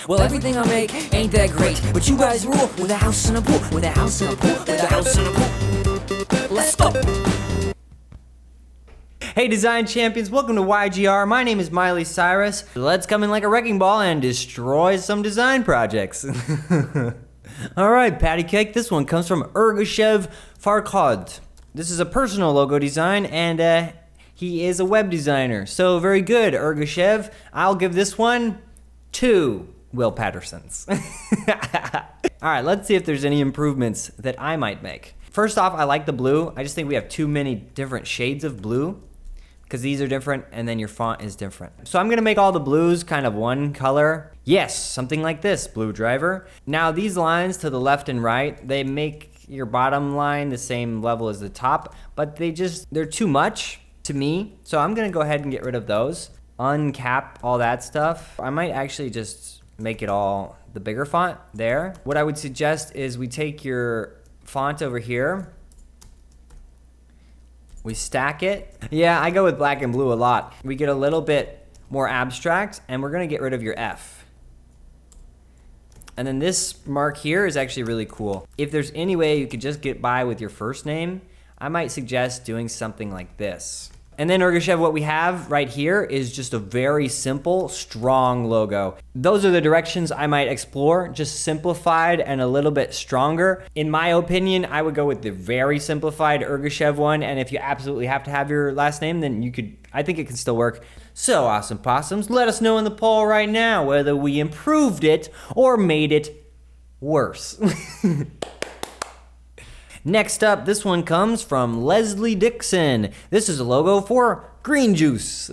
Well, everything I make ain't that great, but you guys rule with a house and a pool, with a house and a pool, with a house and a pool. Let's go. Hey design champions, welcome to YGR. My name is Miley Cyrus. Let's come in like a wrecking ball and destroy some design projects. Alright, patty cake. This one comes from Ergashev Farkhod. This is a personal logo design and he is a web designer. So very good, Ergashev. I'll give this one 2 Will Pattersons. Alright, let's see if there's any improvements that I might make. First off, I like the blue. I just think we have too many different shades of blue, because these are different and then your font is different. So I'm gonna make all the blues kind of one color. Yes, something like this, blue driver. Now these lines to the left and right, they make your bottom line the same level as the top, but they're too much to me. So I'm gonna go ahead and get rid of those. Uncap all that stuff. I might actually just make it all the bigger font there. What I would suggest is we take your font over here, we stack it. Yeah, I go with black and blue a lot. We get a little bit more abstract and we're gonna get rid of your F. And then this mark here is actually really cool. If there's any way you could just get by with your first name, I might suggest doing something like this. And then Ergashev, what we have right here is just a very simple, strong logo. Those are the directions I might explore, just simplified and a little bit stronger. In my opinion, I would go with the very simplified Ergashev one, and if you absolutely have to have your last name, then I think it can still work. So awesome possums, let us know in the poll right now whether we improved it or made it worse. Next up, this one comes from Leslie Dixon. This is a logo for green juice.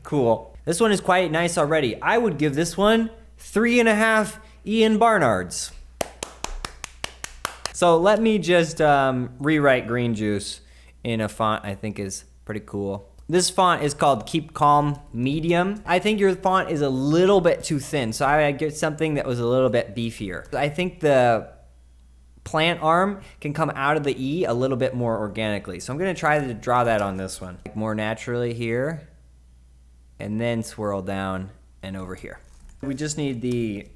Cool. This one is quite nice already. I would give this one 3.5 Ian Barnards. So let me just rewrite green juice in a font I think is pretty cool. This font is called Keep Calm Medium. I think your font is a little bit too thin, so I would get something that was a little bit beefier. I think the plant arm can come out of the E a little bit more organically. So I'm gonna try to draw that on this one. More naturally here, and then swirl down and over here. We just need the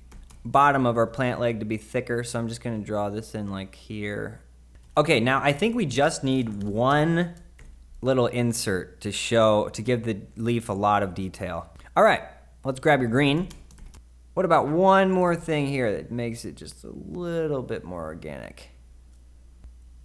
bottom of our plant leg to be thicker, so I'm just gonna draw this in like here. Okay, now I think we just need one little insert to give the leaf a lot of detail. All right, let's grab your green. What about one more thing here that makes it just a little bit more organic?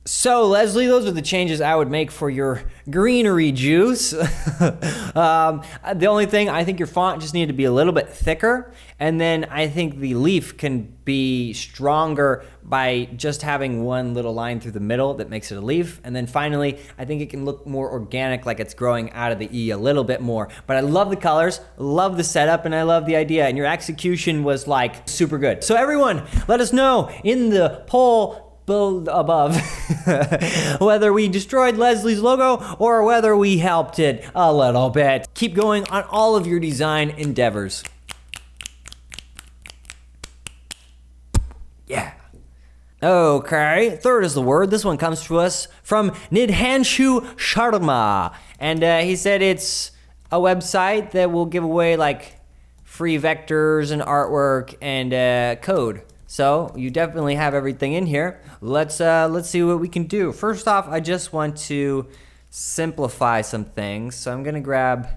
So Leslie, those are the changes I would make for your greenery juice. The only thing, I think your font just needed to be a little bit thicker, and then I think the leaf can be stronger by just having one little line through the middle that makes it a leaf. And then finally, I think it can look more organic, like it's growing out of the E a little bit more. But I love the colors, love the setup, and I love the idea, and your execution was like super good. So everyone, let us know in the poll above whether we destroyed Leslie's logo or whether we helped it a little bit. Keep going on all of your design endeavors. Yeah. Okay, third is the word. This one comes to us from Nidhanshu Sharma. And he said it's a website that will give away like free vectors and artwork and code. So you definitely have everything in here. Let's see what we can do. First off, I just want to simplify some things. So I'm gonna grab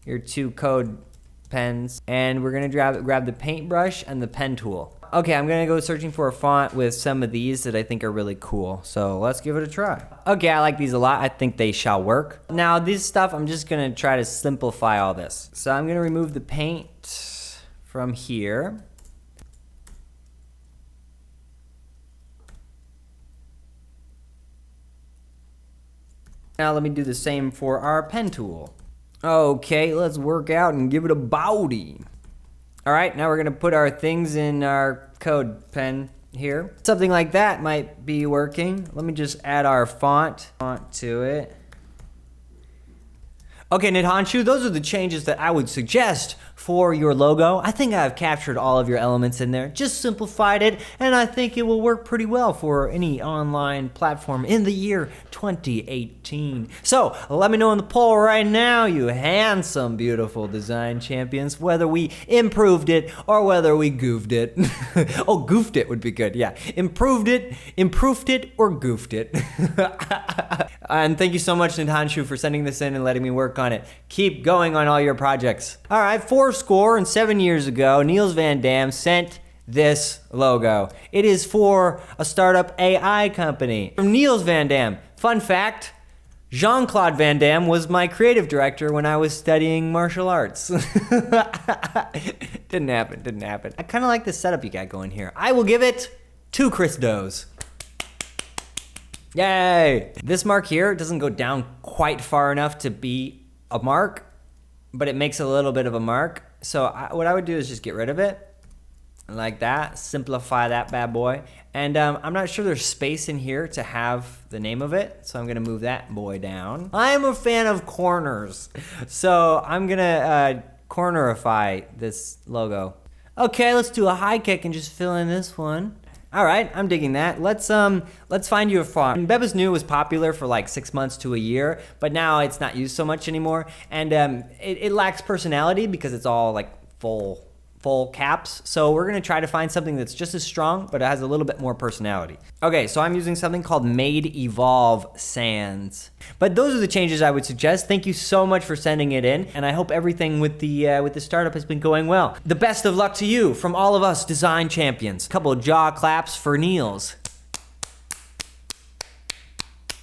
your 2 code pens and we're gonna grab the paintbrush and the pen tool. Okay, I'm gonna go searching for a font with some of these that I think are really cool. So let's give it a try. Okay, I like these a lot. I think they shall work. Now this stuff, I'm just gonna try to simplify all this. So I'm gonna remove the paint from here. Now let me do the same for our pen tool. Okay, let's work out and give it a body. All right, now we're gonna put our things in our code pen here. Something like that might be working. Let me just add our font to it. Okay, Nidhanshu, those are the changes that I would suggest for your logo. I think I've captured all of your elements in there, just simplified it, and I think it will work pretty well for any online platform in the year 2018. So let me know in the poll right now, you handsome, beautiful design champions, whether we improved it or whether we goofed it. Oh, goofed it would be good, yeah. Improved it, or goofed it. And thank you so much, Nidhanshu, for sending this in and letting me work on it. Keep going on all your projects. All right, 7 years ago, Niels Van Dam sent this logo. It is for a startup AI company. From Niels Van Dam. Fun fact, Jean-Claude Van Damme was my creative director when I was studying martial arts. Didn't happen. I kind of like the setup you got going here. I will give it 2 Chris Does. Yay! This mark here doesn't go down quite far enough to be a mark, but it makes a little bit of a mark. So what I would do is just get rid of it like that, simplify that bad boy. And I'm not sure there's space in here to have the name of it, so I'm gonna move that boy down. I'm a fan of corners, so I'm gonna cornerify this logo. Okay, let's do a high kick and just fill in this one. All right, I'm digging that. Let's find you a font. Beba's New was popular for like 6 months to a year, but now it's not used so much anymore. And it lacks personality because it's all like full caps. So we're gonna try to find something that's just as strong, but it has a little bit more personality. Okay, so I'm using something called Made Evolve Sans. But those are the changes I would suggest. Thank you so much for sending it in, and I hope everything with the startup has been going well. The best of luck to you from all of us design champions. A couple of jaw claps for Niels.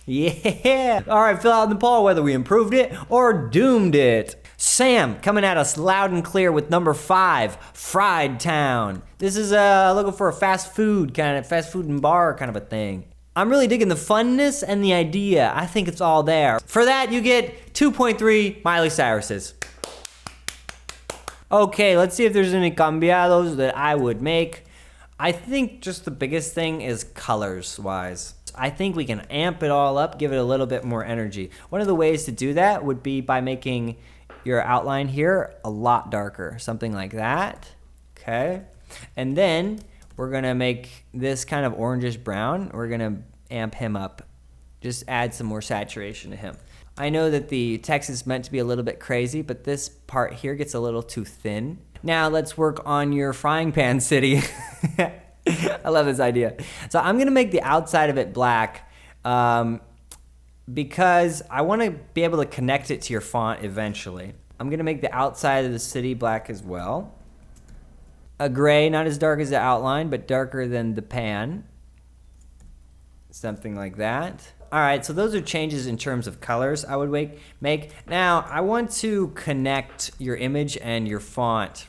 Yeah! All right, fill out in the poll whether we improved it or doomed it. Sam coming at us loud and clear with number 5, Fried Town. This is looking for a fast food and bar kind of a thing. I'm really digging the funness and the idea. I think it's all there. For that, you get 2.3 Miley Cyruses. Okay, let's see if there's any cambiados that I would make. I think just the biggest thing is colors-wise. I think we can amp it all up, give it a little bit more energy. One of the ways to do that would be by making your outline here a lot darker, something like that, okay? And then we're gonna make this kind of orangish brown. We're gonna amp him up, just add some more saturation to him. I know that the text is meant to be a little bit crazy, but this part here gets a little too thin. Now let's work on your frying pan city. I love this idea. So I'm gonna make the outside of it black because I wanna be able to connect it to your font eventually. I'm gonna make the outside of the city black as well. A gray, not as dark as the outline, but darker than the pan. Something like that. All right, so those are changes in terms of colors I would make. Now, I want to connect your image and your font.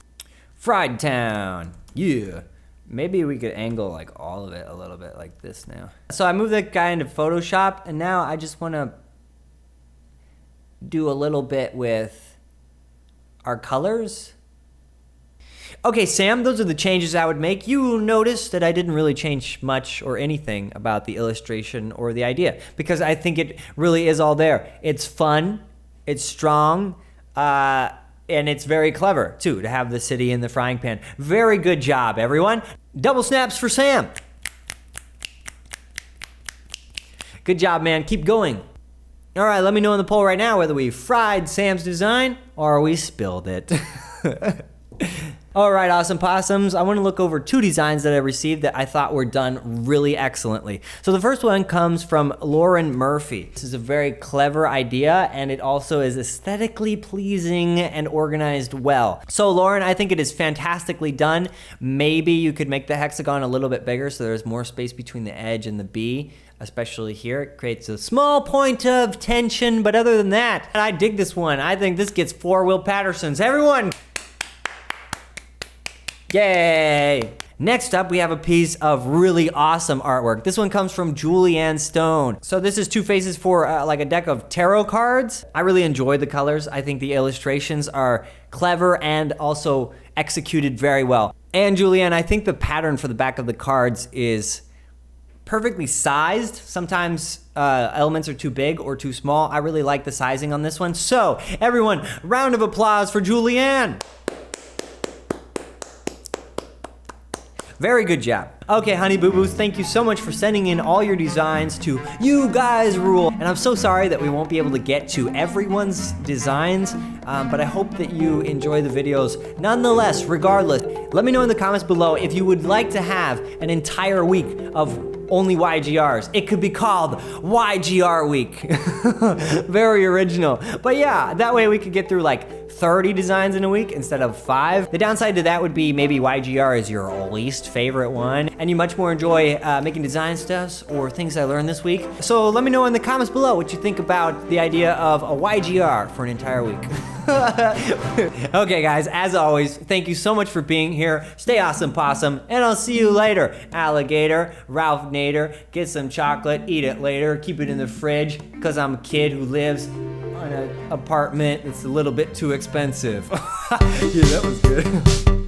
Fried Town, yeah. Maybe we could angle like all of it a little bit like this now. So I moved that guy into Photoshop, and now I just wanna do a little bit with our colors. Okay, Sam, those are the changes I would make. You notice that I didn't really change much or anything about the illustration or the idea because I think it really is all there. It's fun, it's strong, and it's very clever, too, to have the city in the frying pan. Very good job, everyone. Double snaps for Sam. Good job, man. Keep going. All right, let me know in the poll right now whether we fried Sam's design or we spilled it. All right, awesome possums. I want to look over 2 designs that I received that I thought were done really excellently. So the first one comes from Lauren Murphy. This is a very clever idea, and it also is aesthetically pleasing and organized well. So Lauren, I think it is fantastically done. Maybe you could make the hexagon a little bit bigger so there's more space between the edge and the B, especially here. It creates a small point of tension, but other than that, I dig this one. I think this gets 4 Will Pattersons. Everyone! Yay! Next up, we have a piece of really awesome artwork. This one comes from Julianne Stone. So this is 2 faces for like a deck of tarot cards. I really enjoyed the colors. I think the illustrations are clever and also executed very well. And Julianne, I think the pattern for the back of the cards is perfectly sized. Sometimes elements are too big or too small. I really like the sizing on this one. So everyone, round of applause for Julianne. Very good job. Okay, honey boo boos, thank you so much for sending in all your designs to You Guys Rule. And I'm so sorry that we won't be able to get to everyone's designs, but I hope that you enjoy the videos nonetheless, regardless. Let me know in the comments below if you would like to have an entire week of only YGRs. It could be called YGR Week. Very original. But yeah, that way we could get through like 30 designs in a week instead of 5. The downside to that would be maybe YGR is your least favorite one, and you much more enjoy making design stuffs or things I learned this week. So let me know in the comments below what you think about the idea of a YGR for an entire week. Okay guys, as always, thank you so much for being here. Stay awesome, possum, and I'll see you later. Alligator, Ralph Nader, get some chocolate, eat it later, keep it in the fridge, cause I'm a kid who lives on an apartment that's a little bit too expensive. Yeah, that was good.